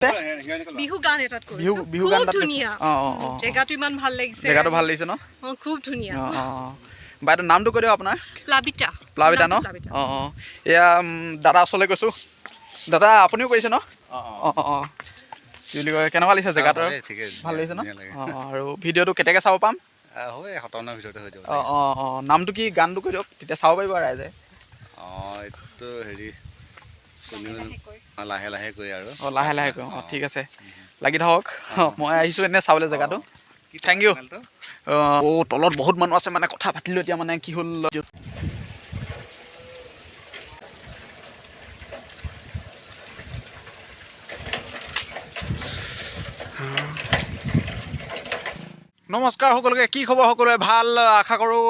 বিহু গান এটাত কৰিছো খুব ধুনীয়া জেগাটো ইমান ভাল লাগিছে জেগাটো ভাল লাগিছে ন খুব ধুনীয়া বাইদেউ নামটো কৈ দিয়ক আপোনাৰ প্লাবিতা ন এয়া দাদা ওচৰলৈ গৈছোঁ দাদা আপুনিও কৰিছে ন কি বুলি কয় কেনেকুৱা লাগিছে জেগাটো ভাল লাগিছে ন আৰু ভিডিঅ'টো কেতিয়াকৈ চাব পাম নামটো কি গানটো কৈ দিয়ক তেতিয়া চাব পাৰিব ৰাইজে এইটো হেৰি লাহে লাহে কৈ আৰু লাহে লাহে কৈ ঠিক আছে লাগি থাকক মই আহিছোঁ এনেই চাবলৈ জেগাটো থেংক ইউ তলত বহুত মানুহ আছে মানে কথা পাতিলোঁ এতিয়া মানে কি হ'ল নমস্কাৰ সকলোকে কি খবৰ সকলোৱে ভাল আশা কৰোঁ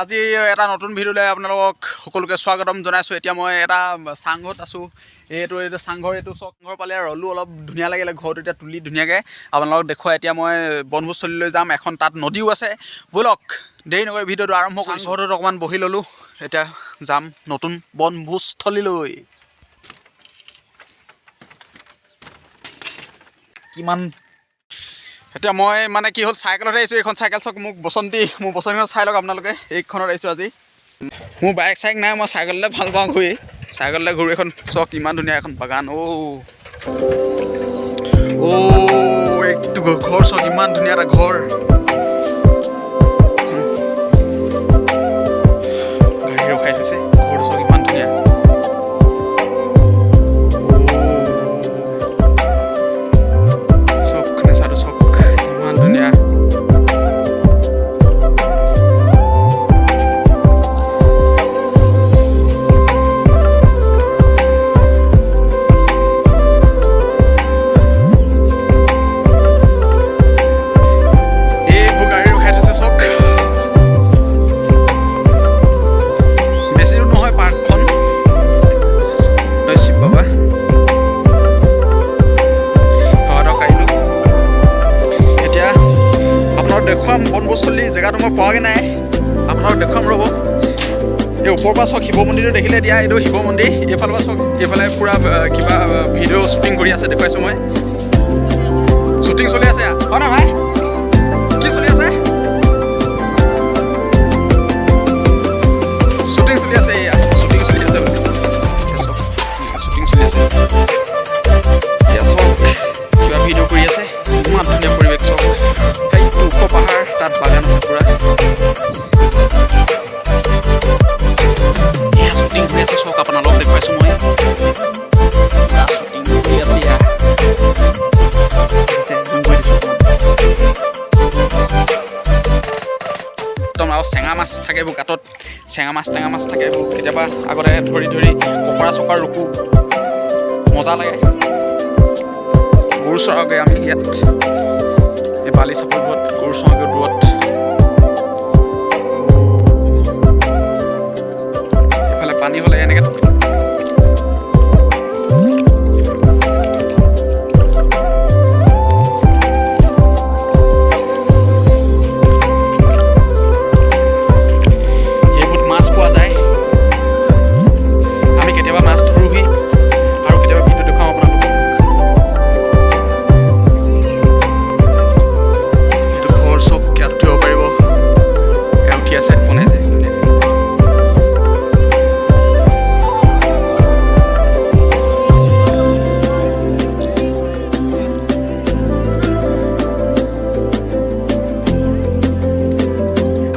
আজি এটা নতুন ভিডিঅ'লৈ আপোনালোকক সকলোকে স্বাগতম জনাইছোঁ এতিয়া মই এটা চাংঘৰত আছোঁ এইটো চাংঘৰ এইটো চাংঘৰ পালে ৰ'লো অলপ ধুনীয়া লাগিলে ঘৰটো এতিয়া তুলি ধুনীয়াকৈ আপোনালোকক দেখুৱাই এতিয়া মই বনভোজস্থলীলৈ যাম এখন তাত নদীও আছে ব'লক দেৰি নকৰি ভিডিঅ'টো আৰম্ভ কৰি চাংঘৰটোত অকণমান বহি ল'লোঁ এতিয়া যাম নতুন বনভোজস্থলীলৈ কিমান এতিয়া মই মানে কি হ'ল চাইকেলত আহিছোঁ এইখন চাইকেল চাওক মোৰ বসন্তীখন চাই লওক আপোনালোকে এইখনত আহিছোঁ আজি মোৰ বাইক চাইক নাই মই চাইকেললৈ ভাল পাওঁ ঘূৰি চাইকেললৈ ঘূৰি এখন চাওক ইমান ধুনীয়া এখন বাগান এইটো ঘৰ চাওক ইমান ধুনীয়া এটা ঘৰ গাড়ী ৰখাই থৈছে ঘৰটো চাওক ইমান ধুনীয়া বনভোজস্থলী জেগাটো মই পোৱাগৈ নাই আপোনালোক দেখুৱাম ৰ'ব এই ওপৰৰ পৰা চাওক শিৱ মন্দিৰটো দেখিলে এতিয়া এইটো শিৱ মন্দিৰ এইফালৰ পৰা চাওক এইফালে পূৰা কিবা ভিডিঅ' শ্বুটিং কৰি আছে দেখুৱাইছোঁ মই শ্বুটিং চলি আছে হয় ন ভাই কি চলি আছে শ্বুটিং চলি আছে এয়া শ্বুটিং চলি আছে শ্বুটিং চলি আছে এয়া চাওক কিবা ভিডিঅ' কৰি আছে ইমান ধুনীয়া পৰিৱেশ চাওক ওখ পাহাৰ তাত বাগান আছে পুৰা এয়া শ্বুটিং হৈ আছে চাওক আপোনালোকক দেখুৱাইছোঁ মই শ্বুটিং কৰি আছে একদম আৰু চেঙা মাছ থাকে এইবোৰ গাঁতত টেঙা মাছ থাকে এইবোৰ কেতিয়াবা আগতে ধৰি ককৰা চকৰা ৰুকো মজা লাগে গৰু চৰাওঁগৈ আমি ইয়াত এই বালি চাপৰবোৰত গৰু চৰাওঁগৈ দূৰত এইফালে পানী হ'লে এনেকৈ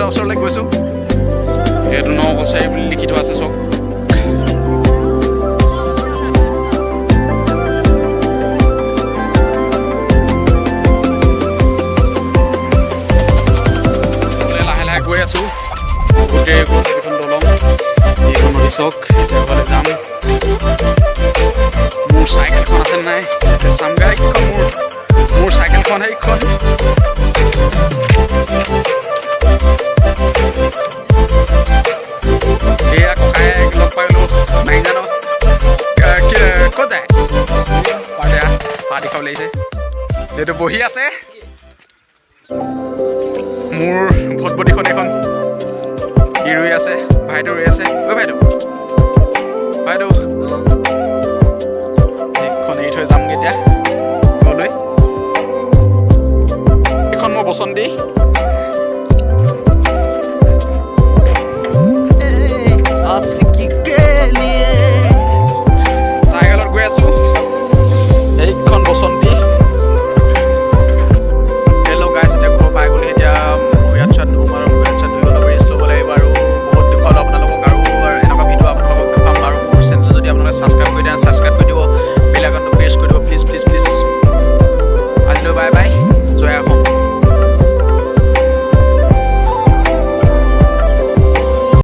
ওচৰলৈ গৈছোঁ এইটো নকছাৰী বুলি লিখি থোৱা আছে চাওক লাহে লাহে গৈ আছোঁ গোটেই এইখন দলং এইখন নদী চাওক এতিয়াফালে যাম মোৰ চাইকেলখন আছে নাই চামগা এইখন মোৰ চাইকেলখন সেইখন এয়া ককায়েক লগ পালোঁ নাই জানো ক'ত যায় পাৰ্টি খাব লাগিছে এইটো বহি আছে মোৰ ভটবটিখন এখন ই ৰৈ আছে ভাইদেউ ৰৈ আছে বাইদেউ এইখন এৰি থৈ যামগৈ এতিয়া বচন দি